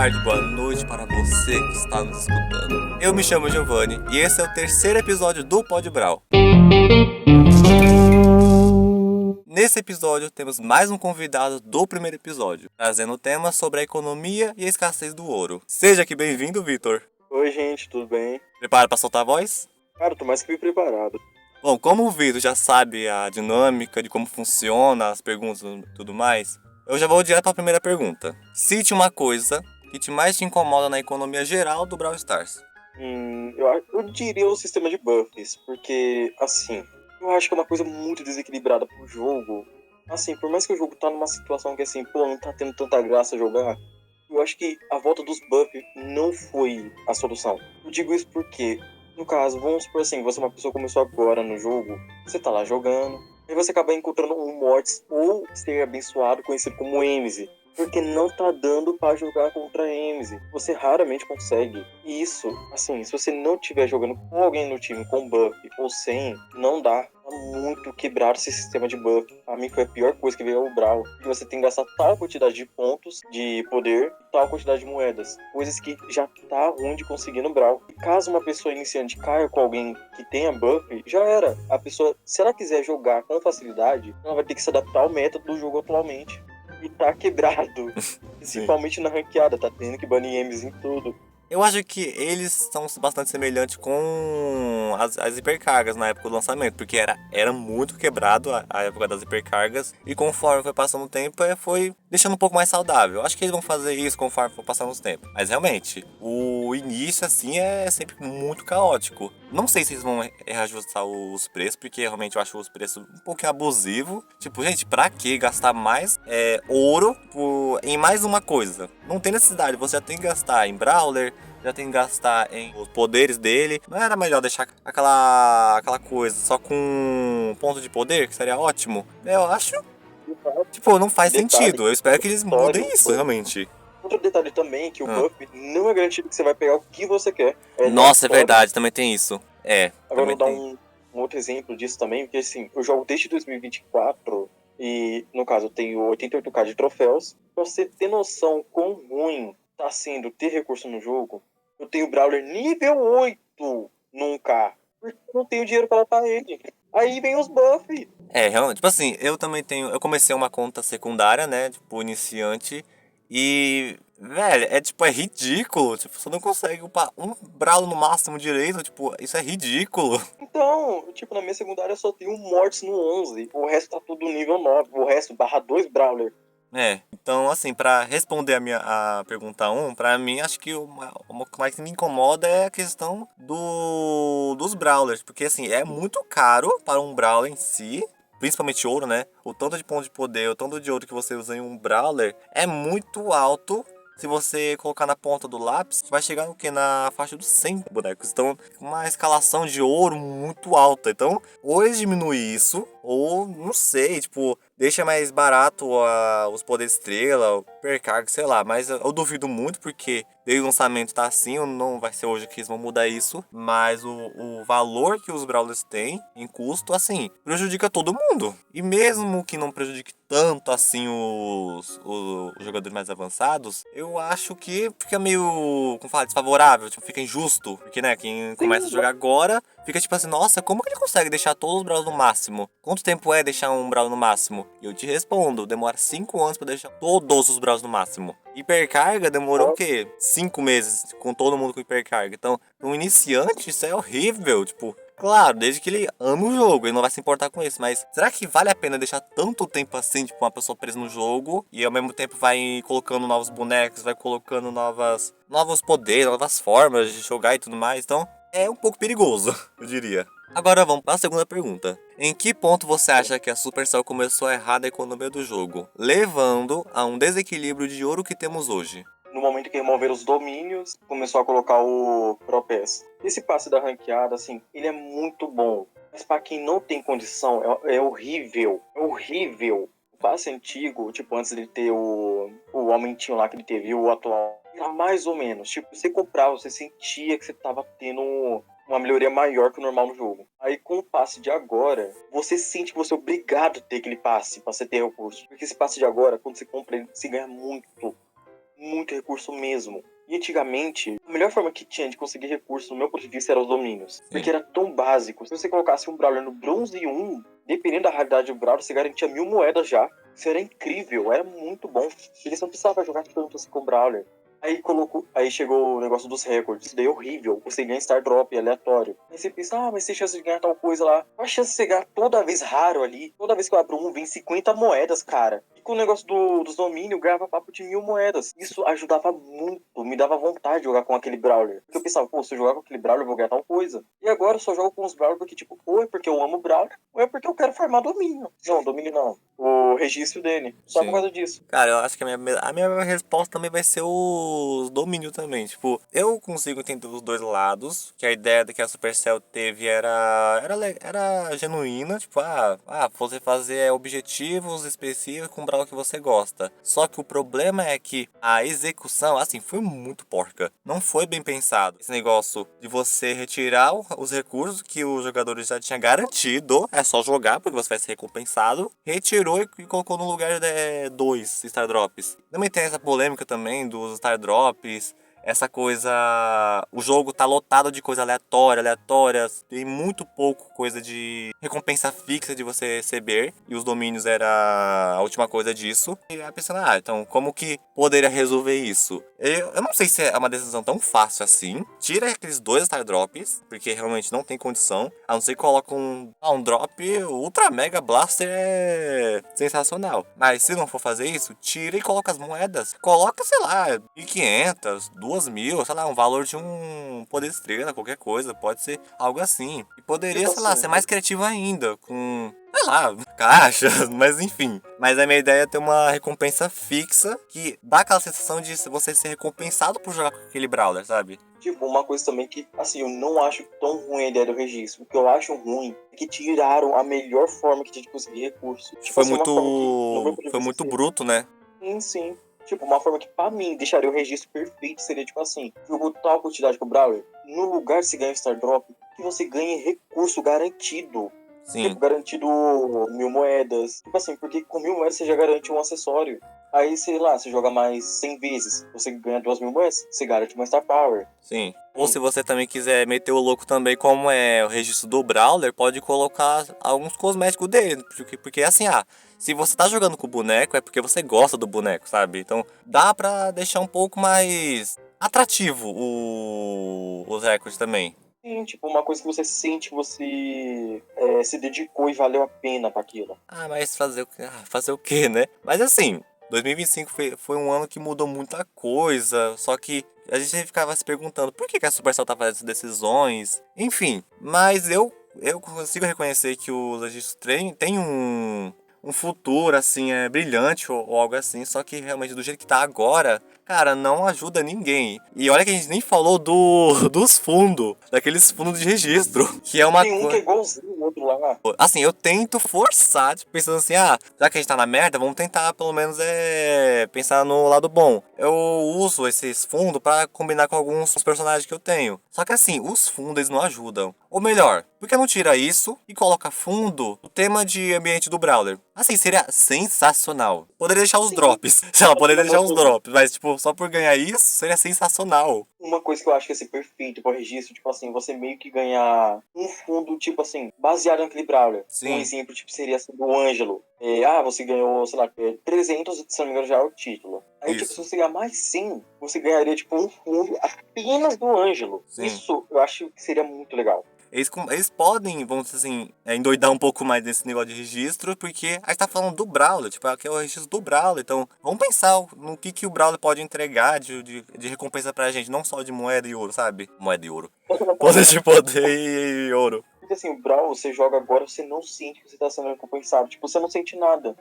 tarde, boa noite para você que está nos escutando. Eu me chamo Giovanni e esse é o terceiro episódio do Pod Brau. Nesse episódio temos mais um convidado do primeiro episódio, trazendo o tema sobre a economia e a escassez do ouro. Seja que bem-vindo, Vitor. Oi, gente, tudo bem? Prepara para soltar a voz? Cara, tô mais que preparado. Bom, como o Vitor já sabe a dinâmica de como funciona as perguntas e tudo mais, eu já vou direto para a primeira pergunta. Cite uma coisa que mais te incomoda na economia geral do Brawl Stars. Eu diria o sistema de buffs, porque, assim, eu acho que é uma coisa muito desequilibrada pro jogo. Assim, por mais que o jogo tá numa situação que, assim, não tá tendo tanta graça jogar, eu acho que a volta dos buffs não foi a solução. Eu digo isso porque, no caso, vamos supor assim, você é uma pessoa que começou agora no jogo, você tá lá jogando, e você acaba encontrando um Mortis ou ser abençoado, conhecido como Emzy. Porque não tá dando pra jogar contra a Emzy. Você raramente consegue. E isso, assim, se você não estiver jogando com alguém no time com buff ou sem, não dá. Tá muito quebrado esse sistema de buff. Pra mim foi a pior coisa que veio ao Brawl. Porque você tem que gastar tal quantidade de pontos de poder e tal quantidade de moedas. Coisas que já tá ruim de conseguir no Brawl. E caso uma pessoa iniciante caia com alguém que tenha buff, já era. A pessoa, se ela quiser jogar com facilidade, ela vai ter que se adaptar ao método do jogo atualmente. E tá quebrado. Principalmente na ranqueada, tá tendo que banir M's em tudo. Eu acho que eles são bastante semelhantes com as hipercargas na época do lançamento, porque era muito quebrado a época das hipercargas, e conforme foi passando o tempo, foi deixando um pouco mais saudável. Acho que eles vão fazer isso conforme for passando os tempos. Mas realmente, o início, assim, é sempre muito caótico. Não sei se eles vão reajustar os preços, porque realmente eu acho os preços um pouquinho abusivo. Tipo, gente, pra que gastar mais ouro em mais uma coisa? Não tem necessidade, você já tem que gastar em Brawler, já tem que gastar em os poderes dele. Não era melhor deixar aquela coisa só com ponto de poder, que seria ótimo? Eu acho. Tipo, não faz Detalhe, sentido. Eu espero que eles mudem histórico, isso, realmente. outro detalhe também é que o buff não é garantido que você vai pegar o que você quer. É Nossa, é aleatório. verdade, também tem isso. Agora também eu vou dar tem. um outro exemplo disso também, porque assim, eu jogo desde 2024 e, no caso, eu tenho 88k de troféus. Pra você ter noção quão ruim tá sendo ter recurso no jogo, eu tenho o Brawler nível 8 num K. Porque eu não tenho dinheiro pra upar ele. Aí vem os buffs. Realmente, tipo assim, eu também tenho. Eu comecei uma conta secundária, né? Tipo, iniciante. E, velho, é ridículo. Tipo, você não consegue upar um Brawl no máximo direito. Tipo, isso é ridículo. Então, tipo, na minha secundária eu só tenho um Mortis no 11. O resto tá tudo nível 9. O resto, /2 Brawler. Então, assim, pra responder a pergunta um, pra mim, acho que o que mais me incomoda é a questão dos Brawlers. Porque, assim, é muito caro para um Brawler em si. Principalmente ouro, né? O tanto de ponto de poder, o tanto de ouro que você usa em um Brawler é muito alto. Se você colocar na ponta do lápis, vai chegar no que? Na faixa dos 100 bonecos. Então, uma escalação de ouro muito alta. Então, ou eles diminuem isso, ou não sei, tipo, deixa mais barato os poderes estrela, o percargo, sei lá. Mas eu duvido muito, porque desde o lançamento tá assim, não vai ser hoje que eles vão mudar isso. Mas o valor que os Brawlers têm em custo, assim, prejudica todo mundo. E mesmo que não prejudique tanto assim os jogadores mais avançados, eu acho que fica meio, como fala, desfavorável, tipo, fica injusto. Porque, né, quem começa a jogar agora fica tipo assim, nossa, como que ele consegue deixar todos os Brawlers no máximo? Quanto tempo é deixar um Brawler no máximo? E eu te respondo, demora 5 anos pra deixar todos os Brawlers no máximo. Hipercarga demorou o quê? 5 meses, com todo mundo com hipercarga. Então, um iniciante, isso é horrível, tipo... Claro, desde que ele ama o jogo, ele não vai se importar com isso, mas será que vale a pena deixar tanto tempo assim, tipo, uma pessoa presa no jogo e ao mesmo tempo vai colocando novos bonecos, vai colocando novos poderes, novas formas de jogar e tudo mais? Então, é um pouco perigoso, eu diria. Agora vamos para a segunda pergunta. Em que ponto você acha que a Supercell começou a errar a economia do jogo, levando a um desequilíbrio de ouro que temos hoje? No momento que removeram os domínios, começou a colocar o Pro PES. Esse passe da ranqueada, assim, ele é muito bom. Mas pra quem não tem condição, é horrível. É horrível. O passe antigo, tipo, antes de ter o aumentinho lá que ele teve, o atual, era mais ou menos. Tipo, você comprava, você sentia que você tava tendo uma melhoria maior que o normal no jogo. Aí com o passe de agora, você sente que você é obrigado a ter aquele passe pra você ter recurso. Porque esse passe de agora, quando você compra ele, você ganha muito muito recurso mesmo. E antigamente, a melhor forma que tinha de conseguir recurso, no meu ponto de vista, eram os domínios. Sim. Porque era tão básico. Se você colocasse um Brawler no bronze 1, dependendo da raridade do Brawler, você garantia 1000 moedas já. Isso era incrível, era muito bom. Eles não precisavam jogar tanto assim com o Brawler. Aí chegou o negócio dos recordes. Isso daí é horrível. Você ganha Star Drop aleatório. Aí você pensa, mas tem chance de ganhar tal coisa lá. Qual a chance de você ganhar toda vez raro ali? Toda vez que eu abro um, vem 50 moedas, cara. E com o negócio dos domínios, eu ganhava papo de 1000 moedas. Isso ajudava muito. Me dava vontade de jogar com aquele Brawler. Porque eu pensava, pô, se eu jogar com aquele Brawler, eu vou ganhar tal coisa. E agora eu só jogo com os Brawler porque, tipo, ou é porque eu amo o Brawler, ou é porque eu quero farmar domínio. Não, domínio não. O registro dele. Só por causa disso. Cara, eu acho que a minha resposta também vai ser os domínio também. Tipo, eu consigo entender os dois lados. Que a ideia que a Supercell teve era genuína. Tipo, você fazer objetivos específicos com o Brawl que você gosta. Só que o problema é que a execução, assim, foi muito porca. Não foi bem pensado. Esse negócio de você retirar os recursos que os jogadores já tinham garantido. É só jogar, porque você vai ser recompensado. Retirou e colocou no lugar de 2 Star Drops. Também tem essa polêmica também dos Star Drops. Essa coisa... O jogo tá lotado de coisa aleatórias. Tem muito pouco coisa de recompensa fixa de você receber. E os domínios era a última coisa disso. E aí pensando, então como que poderia resolver isso? Eu não sei se é uma decisão tão fácil assim. Tira aqueles 2 Star Drops, porque realmente não tem condição. A não ser que coloque um drop Ultra Mega Blaster é sensacional. Mas se não for fazer isso, tira e coloca as moedas. Coloca, sei lá, 1.500, 2.000, sei lá, um valor de um poder estrela, qualquer coisa. Pode ser algo assim. E poderia, Tipo sei lá, assim, ser mais criativo ainda, com... sei lá, caixas, mas enfim. Mas a minha ideia é ter uma recompensa fixa que dá aquela sensação de você ser recompensado por jogar com aquele Brawler, sabe? tipo, uma coisa também que, assim, eu não acho tão ruim a ideia do registro. O que eu acho ruim é que tiraram a melhor forma que tinha de conseguir recurso. Tipo Foi assim, uma forma que, no meu muito, ponto de foi vista, muito bruto, né? sim, sim. Tipo, uma forma que pra mim deixaria o registro perfeito seria, tipo assim, jogou tal quantidade com o Brawler, no lugar de você ganhar Star Drop, que você ganhe recurso garantido. Sim. Tipo, garantido 1000 moedas. Tipo assim, porque com 1000 moedas você já garante um acessório. Aí, sei lá, você joga mais 100 vezes, você ganha 2000 moedas, você garante uma Star Power. Sim. Ou se você também quiser meter o louco também, como é o registro do Brawler, pode colocar alguns cosméticos dele. Porque assim, se você tá jogando com o boneco, é porque você gosta do boneco, sabe? Então dá pra deixar um pouco mais atrativo os recordes também. Sim, tipo, uma coisa que você sente que você se dedicou e valeu a pena pra aquilo. Mas fazer o quê? Fazer o quê, né? Mas assim, 2025 foi um ano que mudou muita coisa, só que a gente ficava se perguntando por que a Supercell tá fazendo essas decisões, enfim. Mas eu consigo reconhecer que o registro tem um futuro, assim, brilhante ou algo assim, só que realmente do jeito que tá agora, cara, não ajuda ninguém. E olha que a gente nem falou dos fundos, daqueles fundos de registro, que é uma Tem um que é coisa... igualzinho o outro lá. Assim, eu tento forçar, tipo, pensando assim, já que a gente tá na merda, vamos tentar pelo menos pensar no lado bom. Eu uso esses fundos pra combinar com alguns personagens que eu tenho. Só que assim, os fundos eles não ajudam. Ou melhor, por que não tira isso e coloca fundo no tema de ambiente do Brawler? Assim, seria sensacional. Poderia deixar os Sim. drops. Sei lá, poderia deixar os drops, mas tipo, só por ganhar isso, seria sensacional. Uma coisa que eu acho que ia ser perfeito pro registro, tipo assim, você meio que ganhar um fundo, tipo assim, baseado naquele Brawler. Um Sim, exemplo, tipo, seria assim, do Ângelo. Você ganhou, sei lá, 300, se não me engano, já é o título. Aí, tipo, se isso. você ganhar mais 100, você ganharia, tipo, um fundo apenas do Ângelo. Sim. Isso eu acho que seria muito legal. Eles podem, vamos dizer assim, endoidar um pouco mais nesse negócio de registro, porque a gente tá falando do Brawler, tipo, aqui é o registro do Brawler, então vamos pensar no que o Brawler pode entregar de recompensa pra gente, não só de moeda e ouro, sabe? Moeda e ouro. Poder de poder e ouro. Porque assim, o Brawl, você joga agora, você não sente que você tá sendo recompensado. Tipo, você não sente nada.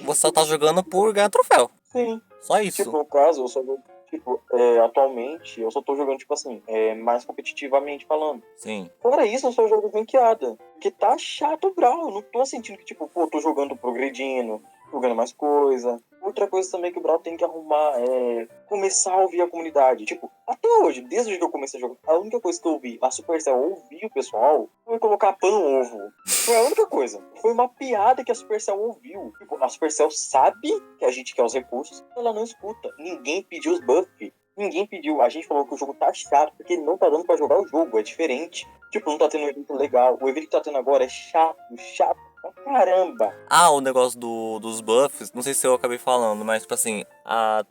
Você só tá jogando por ganhar troféu. Sim. Só isso. Tipo, no caso, eu só vou. Tipo, atualmente, eu só tô jogando, tipo assim, mais competitivamente falando. Sim. Fora isso, eu só jogo ranqueada. Porque tá chato o Brawl. Eu não tô sentindo que, tipo, pô, tô jogando progredindo, jogando mais coisa. Outra coisa também que o Brawl tem que arrumar é começar a ouvir a comunidade. Tipo, até hoje, desde que eu comecei a jogar, a única coisa que eu ouvi, a Supercell ouvir o pessoal, foi colocar pão no ovo. Foi a única coisa. Foi uma piada que a Supercell ouviu. Tipo, a Supercell sabe que a gente quer os recursos, ela não escuta. Ninguém pediu os buffs. Ninguém pediu. A gente falou que o jogo tá chato, porque não tá dando pra jogar o jogo. É diferente. Tipo, não tá tendo um evento legal. O evento que tá tendo agora é chato, chato pra caramba. Ah, o negócio dos buffs, não sei se eu acabei falando, mas tipo assim,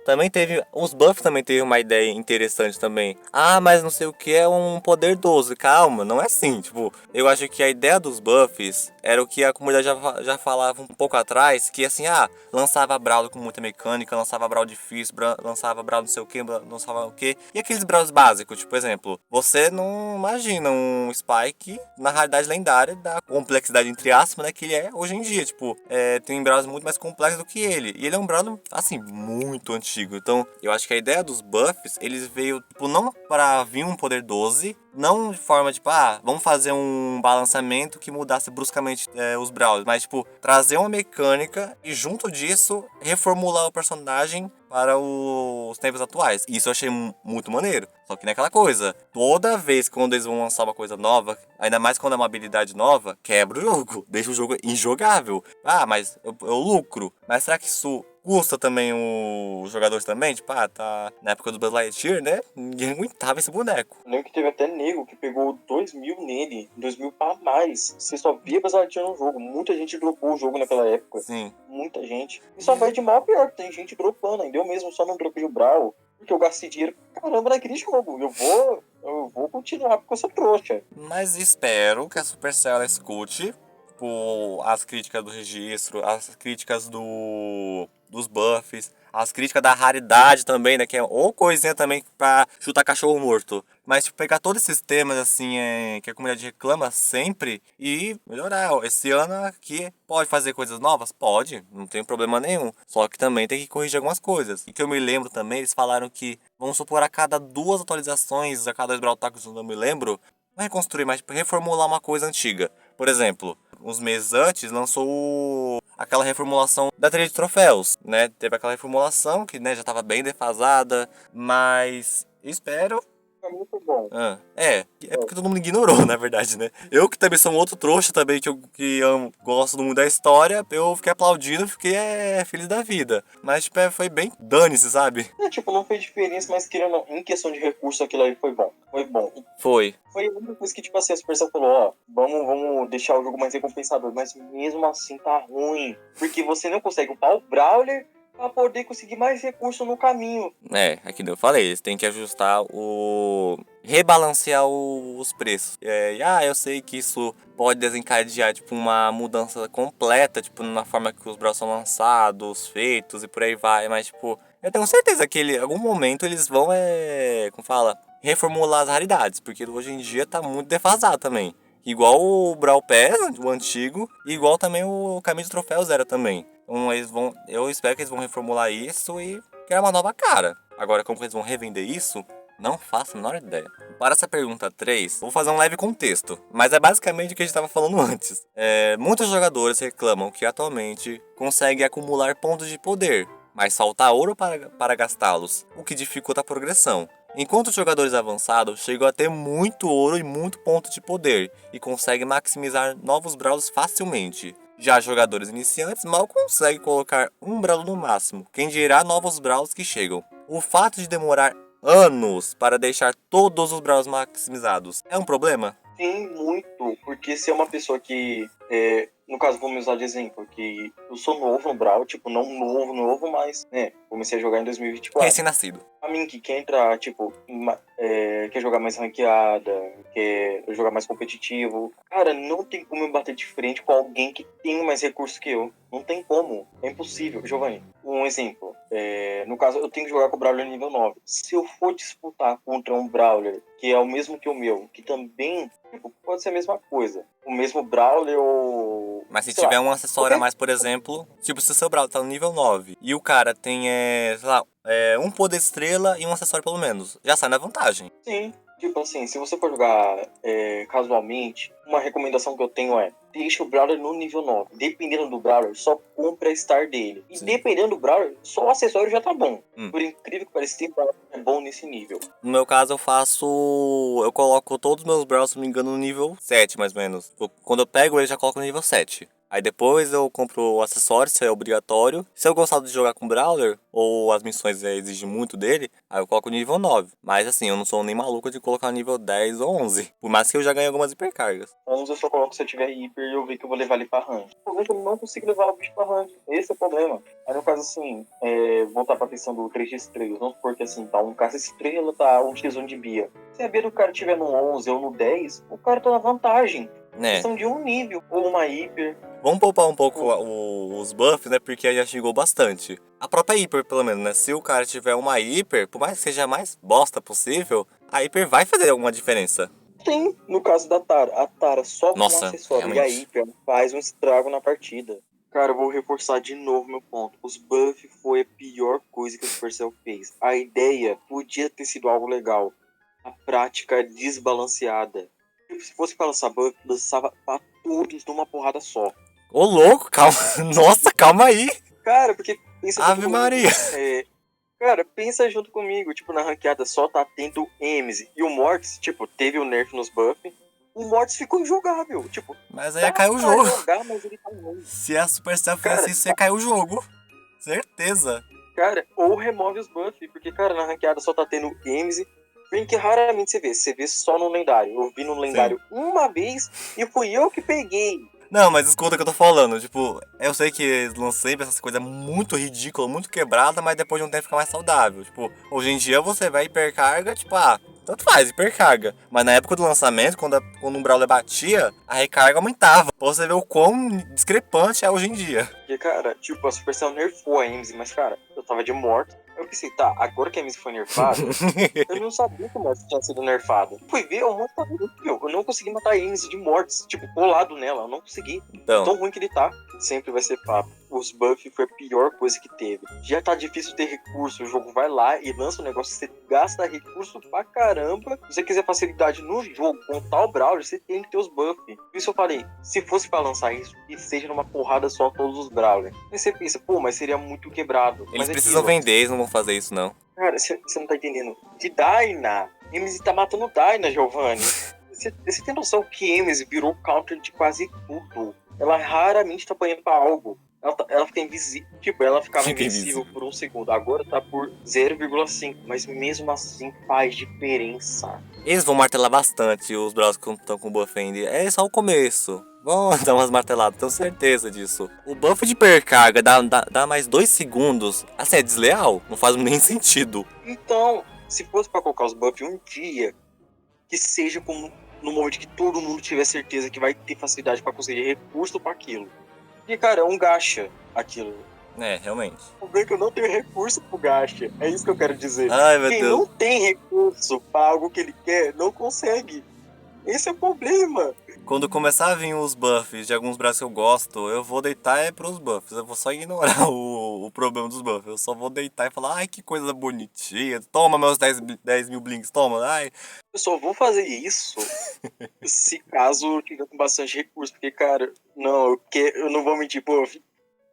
também teve. Os buffs também teve uma ideia interessante também. Ah, mas não sei o que é um poder 12. Calma, não é assim. Tipo, eu acho que a ideia dos buffs era o que a comunidade já falava um pouco atrás, que assim, lançava Brawl com muita mecânica, lançava Brawl difícil, lançava Brawl não sei o que, lançava o que. E aqueles Brawls básicos, tipo, por exemplo, você não imagina um Spike na realidade lendária da complexidade entre aspas, né, que ele é hoje em dia, tipo, tem Brawls muito mais complexos do que ele. E ele é um Brawl, assim, muito antigo. Então, eu acho que a ideia dos buffs, eles veio, tipo, não para vir um poder 12, não de forma, tipo, vamos fazer um balanceamento que mudasse bruscamente os Brawls, mas, tipo, trazer uma mecânica e junto disso, reformular o personagem para os tempos atuais. Isso eu achei muito maneiro. Só que naquela coisa, toda vez que quando eles vão lançar uma coisa nova, ainda mais quando é uma habilidade nova, quebra o jogo, deixa o jogo injogável. Mas eu lucro. Mas será que isso custa também os jogadores também? Tipo, tá na época do Buzz Lightyear, né? Ninguém aguentava esse boneco. Eu lembro que teve até nego que pegou 2.000 nele, 2.000 pra mais. Você só via Buzz Lightyear no jogo. Muita gente dropou o jogo naquela época. Sim. Muita gente. E só vai de mal a pior, tem gente dropando ainda. Eu mesmo só não dropei o Brawl, porque eu gastei dinheiro, caramba, naquele jogo. Eu vou continuar com essa trouxa. Mas espero que a Supercell ela escute as críticas do registro, as críticas dos buffs, as críticas da raridade também, né? Que é ou coisinha também pra chutar cachorro morto. Mas tipo, pegar todos esses temas assim que a comunidade reclama sempre e melhorar. Esse ano aqui pode fazer coisas novas? Pode, não tem problema nenhum. Só que também tem que corrigir algumas coisas. E que eu me lembro também, eles falaram que, vamos supor, a cada 2 atualizações, a cada 2 Brawl Tacos, eu não me lembro, não é reconstruir, mas tipo, reformular uma coisa antiga. Por exemplo, uns meses antes lançou aquela reformulação da trilha de troféus, né? Teve aquela reformulação que, né, já estava bem defasada, mas espero. É muito bom. É porque todo mundo ignorou, na verdade, né? Eu que também sou um outro trouxa também, que gosto do mundo da história, eu fiquei aplaudindo, fiquei feliz da vida. Mas, tipo, foi bem dane-se, sabe? Tipo, não fez diferença, mas querendo, em questão de recurso, aquilo aí foi bom. Foi bom. Foi. Foi a única coisa que, tipo assim, a Supercell falou, vamos deixar o jogo mais recompensador. Mas mesmo assim tá ruim. Porque você não consegue upar o Brawler pra poder conseguir mais recurso no caminho. É que eu falei, eles têm que ajustar rebalancear os preços. Eu sei que isso pode desencadear, tipo, uma mudança completa, tipo, na forma que os Brawls são lançados, feitos e por aí vai, mas, tipo, eu tenho certeza que em algum momento eles vão, como fala, reformular as raridades, porque hoje em dia tá muito defasado também. Igual o Brawl Pass, o antigo, e igual também o Caminho de Troféus era também. Então eu espero que eles vão reformular isso e criar uma nova cara. Agora, como que eles vão revender isso? Não faço a menor ideia. Para essa pergunta 3, vou fazer um leve contexto, mas é basicamente o que a gente estava falando antes. Muitos jogadores reclamam que atualmente conseguem acumular pontos de poder, mas falta ouro para gastá-los, o que dificulta a progressão. Enquanto os jogadores avançados chegam a ter muito ouro e muito ponto de poder e conseguem maximizar novos brawls facilmente. Já jogadores iniciantes mal conseguem colocar um brawl no máximo, quem dirá novos brawls que chegam. O fato de demorar anos para deixar todos os brawls maximizados é um problema? Sim, muito. Porque se é uma pessoa que... no caso, vamos usar de exemplo, que eu sou novo no Brawl, tipo, não novo, mas, né, comecei a jogar em 2024. Recém-nascido. Pra mim, que quer entrar, tipo, quer jogar mais ranqueada, quer jogar mais competitivo, cara, não tem como eu bater de frente com alguém que tem mais recursos que eu. Não tem como. É impossível. Giovanni, um exemplo. No caso, eu tenho que jogar com o Brawler nível 9. Se eu for disputar contra um Brawler que é o mesmo que o meu, que também, tipo, pode ser a mesma coisa. O mesmo Brawler ou... Mas se tiver um acessório a mais, por exemplo, tipo, se o seu Brawler tá no nível 9 e o cara tem, sei lá, um poder estrela e um acessório pelo menos, já sai na vantagem. Sim. Tipo assim, se você for jogar casualmente, uma recomendação que eu tenho é deixa o Brawler no nível 9. Dependendo do Brawler, só compra a Star dele. E Sim. dependendo do Brawler, só o acessório já tá bom. Hum. Por incrível que pareça, tem Brawler que é bom nesse nível. No meu caso, eu coloco todos os meus Brawlers, se não me engano, no nível 7, mais ou menos. Quando eu pego ele, já coloco no nível 7. Aí depois eu compro o acessório, isso é obrigatório. Se eu gostar de jogar com Brawler, ou as missões exigem muito dele, aí eu coloco no nível 9. Mas assim, eu não sou nem maluco de colocar no nível 10 ou 11. Por mais que eu já ganhe algumas hipercargas. 11 eu só coloco se eu tiver hiper e eu ver que eu vou levar ele pra range. O problema é que eu não consigo levar o bicho pra range. Esse é o problema. Aí no caso assim, voltar pra questão do 3x3. Vamos supor que assim, tá um caça estrela, tá um X1 de Bia. Se a Bia do cara tiver no 11 ou no 10, o cara tá na vantagem. Né? Questão de um nível ou uma hiper. Vamos poupar um pouco os buffs, né? Porque já chegou bastante. A própria hiper, pelo menos, né? Se o cara tiver uma hiper, por mais que seja a mais bosta possível, a hiper vai fazer alguma diferença. Sim, no caso da Tara. A Tara só com um Nossa, acessório realmente. e a hiper faz um estrago na partida. Cara, eu vou reforçar de novo meu ponto. Os buffs foi a pior coisa que o Supercell fez. A ideia podia ter sido algo legal. A prática é desbalanceada. Se fosse pra lançar buff, lançava pra todos numa porrada só. Ô louco, calma. Nossa, calma aí. Cara, porque pensa Ave junto Maria. comigo. Cara, pensa junto comigo. Tipo, na ranqueada só tá tendo Ems. E o Mortis, tipo, teve o nerf nos buffs. O Mortis ficou injogável. Tipo, Mas aí ia cair o pra jogo. jogar, mas ele tá ruim. Se a Supercell Cara, fizesse isso, ia cair o jogo. Certeza. Cara, ou remove os buffs. Porque, cara, na ranqueada só tá tendo Ems. Bem que raramente você vê. Você vê só no lendário. Eu vi no lendário uma vez e fui eu que peguei. Não, mas escuta o que eu tô falando. Tipo, eu sei que eles lançam sempre essas coisas muito ridículas, muito quebradas, mas depois de um tempo fica mais saudável. Tipo, hoje em dia você vai hipercarga, tipo, tanto faz, hipercarga. Mas na época do lançamento, quando um Brawler batia, a recarga aumentava. Pra você ver o quão discrepante é hoje em dia. Porque, cara, tipo, a Supercell nerfou a Ems, mas, cara, eu tava de morto. Eu pensei, tá, agora que a Ems foi nerfada, eu não sabia como ela tinha sido nerfada. Fui ver, o monte tava horrível. Eu não consegui matar a Ems de mortes, tipo, colado nela, eu não consegui. Então, Tão ruim que ele tá, sempre vai ser papo. Os buffs foi a pior coisa que teve. Já tá difícil ter recurso, o jogo vai lá e lança um negócio, você gasta recurso pra caramba. Se você quiser facilidade no jogo com tal Brawler, você tem que ter os buffs. Por isso eu falei, se fosse pra lançar isso, que seja numa porrada só todos os Brawler. Aí você pensa, pô, mas seria muito quebrado. eles Mas precisam aquilo, vender, eles não vão fazer isso, não. Cara, você não tá entendendo. De Dyna. Ems tá matando Dyna, Giovanni. Você tem noção que Ems virou counter de quase tudo. Ela raramente tá apanhando pra algo. Ela fica invisível. Tipo, ela ficava Fica invencível invisível. por um segundo. Agora tá por 0,5. Mas mesmo assim faz diferença. Eles vão martelar bastante os Brawlers que estão com buff ainda. É só o começo. Vão dar umas marteladas, tenho certeza disso. O buff de hipercarga dá mais 2 segundos. Assim, é desleal. Não faz nem sentido. Então, se fosse pra colocar os buffs um dia, que seja como no momento que todo mundo tiver certeza que vai ter facilidade pra conseguir recurso pra aquilo. E, cara, é um gacha aquilo. É, realmente. O problema é que eu não tenho recurso pro gacha. É isso que eu quero dizer. Ai, meu Quem Deus. não tem recurso pra algo que ele quer, não consegue. Esse é o problema. Quando começar a vir os buffs de alguns Brawlers que eu gosto, eu vou deitar pros buffs. Eu vou só ignorar o problema dos buffs. Eu só vou deitar e falar, ai, que coisa bonitinha. Toma meus 10 mil blinks, toma. Ai. Eu só vou fazer isso se caso eu tiver com bastante recurso. Porque, cara, não, eu não vou mentir, pô.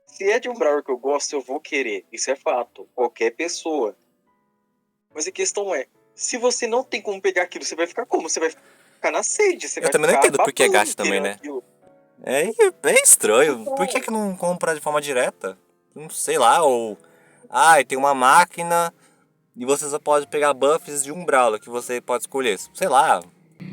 Se é de um Brawler que eu gosto, eu vou querer. Isso é fato. Qualquer pessoa. Mas a questão é, se você não tem como pegar aquilo, você vai ficar como? Você vai ficar na sede. Você Eu vai também não ficar entendo por que é babando gacha também, querendo né? aquilo. É estranho. Por que não compra de forma direta? Não sei lá, ou... ai, tem uma máquina e você só pode pegar buffs de um Brawler que você pode escolher. Sei lá.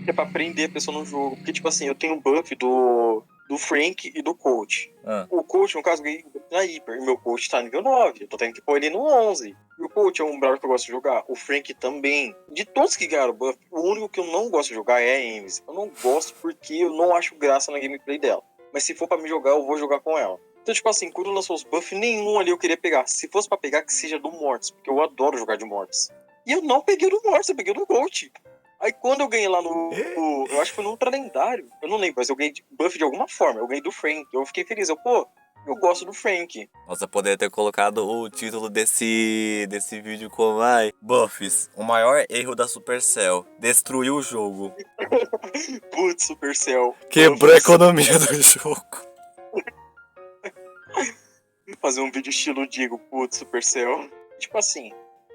É pra prender a pessoa no jogo. Porque, tipo assim, eu tenho um buff do Frank e do Coach. Ah. O Coach, no caso, ganhei na Hyper. E meu Coach tá nível 9. Eu tô tendo que pôr ele no 11. E o Coach é um Brawler que eu gosto de jogar. O Frank também. De todos que ganharam o buff, o único que eu não gosto de jogar é a Ems. Eu não gosto porque eu não acho graça na gameplay dela. Mas se for pra me jogar, eu vou jogar com ela. Então, tipo assim, quando lançou os buffs, nenhum ali eu queria pegar. Se fosse pra pegar, que seja do Mortis. Porque eu adoro jogar de Mortis. E eu não peguei do Mortis, eu peguei do Coach. Aí quando eu ganhei lá eu acho que foi no Ultra Lendário. Eu não lembro, mas eu ganhei buff de alguma forma. Eu ganhei do Frank. Eu fiquei feliz. Pô, Eu gosto do Frank. Nossa, eu poderia ter colocado o título desse vídeo como, ai, Buffs, o maior erro da Supercell, destruiu o jogo, Putz, Supercell. quebrou a Buffs. economia do jogo. Fazer um vídeo estilo Digo, putz, Supercell. Tipo assim,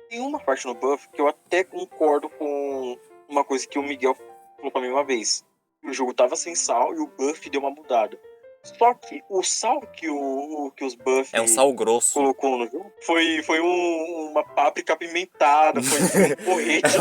tem uma parte no buff que eu até concordo com uma coisa que o Miguel falou pra mim uma vez. O jogo tava sem sal e o buff deu uma mudada. Só que o sal que os buff É um sal grosso. colocou no jogo foi uma páprica apimentada, foi um porrete.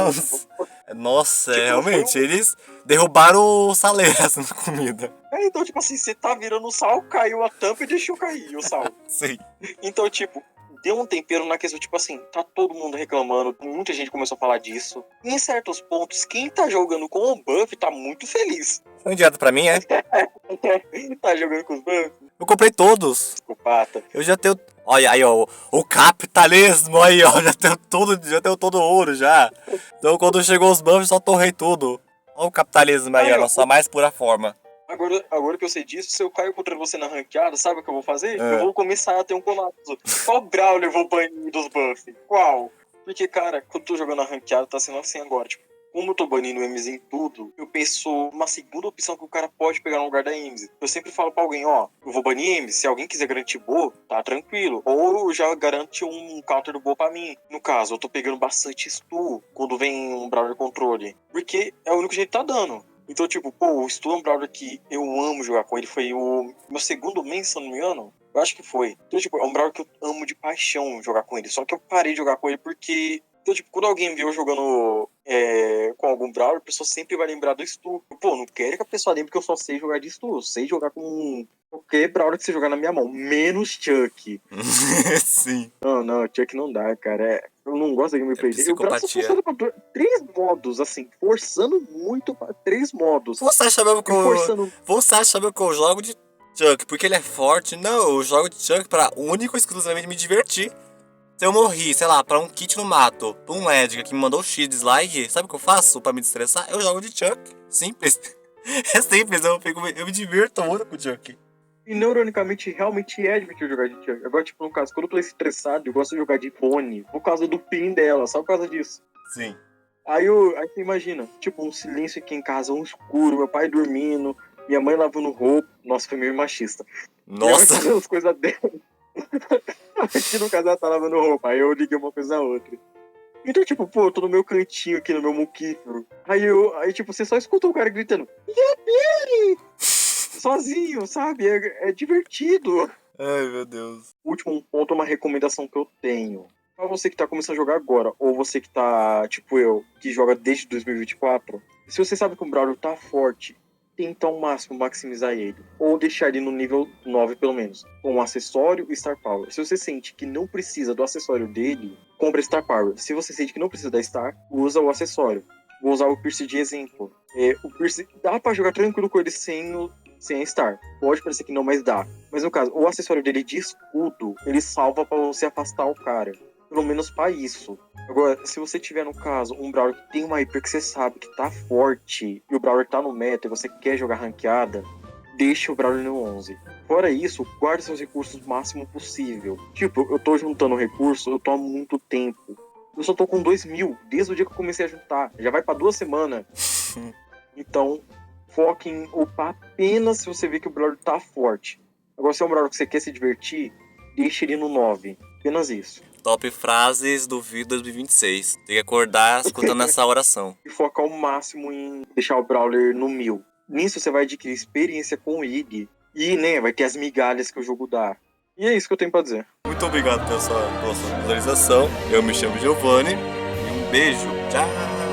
Nossa, Tipo, realmente, eles derrubaram saleiras na comida. Então, tipo assim, você tá virando o sal, caiu a tampa e deixou cair o sal. Sim. Então, tipo, deu um tempero na questão, tipo assim, tá todo mundo reclamando, muita gente começou a falar disso. E em certos pontos, quem tá jogando com o buff tá muito feliz. Foi direto pra mim, é? Tá jogando com os buffs? Eu comprei todos. Psicopata. Eu já tenho... Olha aí, ó, o capitalismo aí, ó, já tenho todo ouro já. Então quando chegou os buffs, só torrei tudo. Olha o capitalismo aí, ó, na sua mais pura forma. Agora que eu sei disso, se eu caio contra você na ranqueada, sabe o que eu vou fazer? É. Eu vou começar a ter um colapso. Qual Brawler eu vou banir dos buffs? Qual? Porque, cara, quando eu tô jogando na ranqueada, tá sendo assim agora, tipo, como eu tô banindo Ems em tudo, eu penso uma segunda opção que o cara pode pegar no lugar da Ems. Eu sempre falo pra alguém, ó, eu vou banir Ems, se alguém quiser garantir Bo, tá tranquilo. Ou já garante um counter do Bo pra mim. No caso, eu tô pegando bastante Stu quando vem um Brawler controle. Porque é o único jeito que tá dando. Então, tipo, pô, o Stu é um Brawler que eu amo jogar com ele. Foi o meu segundo main, se eu não me engano. Eu acho que foi. Então, tipo, é um Brawler que eu amo de paixão jogar com ele. Só que eu parei de jogar com ele porque... Então, tipo, quando alguém vê eu jogando com algum Brawler, a pessoa sempre vai lembrar do Stu. Pô, não quero que a pessoa lembre que eu só sei jogar de Stu. Eu sei jogar com qualquer Brawler que você jogar na minha mão. Menos Chuck. Sim. Não, Chuck não dá, cara. Eu não gosto da gameplay dele. O Brawler só psicopatia. funciona pra 3 modos, assim. Forçando muito pra 3 modos. Você acha mesmo que Forçando... Você acha mesmo que eu jogo de Chuck porque ele é forte? Não, eu jogo de Chuck pra único e exclusivamente me divertir. Se eu morri, sei lá, pra um kit no mato, pra um Edgar que me mandou X dislike, sabe o que eu faço pra me destressar? Eu jogo de Chuck. Simples. É simples, eu me divirto muito com o Chuck. E neuronicamente, realmente é divertido jogar de Chuck. Agora, tipo, no caso, quando eu tô estressado, eu gosto de jogar de Bonnie, por causa do pin dela, só por causa disso. Sim. Aí você imagina, tipo, um silêncio aqui em casa, um escuro, meu pai dormindo, minha mãe lavando roupa. Nossa, foi meio machista. Nossa. Minha mãe fazendo as coisas dela. Aqui no caso ela tá lavando roupa, aí eu liguei uma coisa a outra. Então, tipo, pô, eu tô no meu cantinho aqui, no meu muquífero. Aí tipo, você só escuta o cara gritando, Yabi! Sozinho, sabe? É divertido. Ai, meu Deus. Último ponto, uma recomendação que eu tenho. Pra você que tá começando a jogar agora, ou você que tá, tipo eu, que joga desde 2024, se você sabe que o Brawler tá forte, tenta ao máximo maximizar ele. Ou deixar ele no nível 9, pelo menos. Com um acessório e Star Power. Se você sente que não precisa do acessório dele, compra Star Power. Se você sente que não precisa da Star, usa o acessório. Vou usar o Pierce de exemplo. O Pierce dá pra jogar tranquilo com ele sem a Star. Pode parecer que não, mas dá. Mas no caso, o acessório dele de escudo, ele salva pra você afastar o cara. Pelo menos pra isso. Agora, se você tiver, no caso, um Brawler que tem uma hiper que você sabe que tá forte, e o Brawler tá no meta e você quer jogar ranqueada, deixa o Brawler no 11. Fora isso, guarde seus recursos o máximo possível. Tipo, eu tô juntando recurso, eu tô há muito tempo. Eu só tô com 2.000, desde o dia que eu comecei a juntar. Já vai pra 2 semanas. Então, foque em upar apenas se você vê que o Brawler tá forte. Agora, se é um Brawler que você quer se divertir, deixa ele no 9. Apenas isso. Top frases do vídeo 2026. Tem que acordar escutando essa oração. E focar ao máximo em deixar o Brawler no 1000. Nisso você vai adquirir experiência com ele. E, né, vai ter as migalhas que o jogo dá. E é isso que eu tenho pra dizer. Muito obrigado pela sua visualização. Eu me chamo Giovanni. E um beijo. Tchau.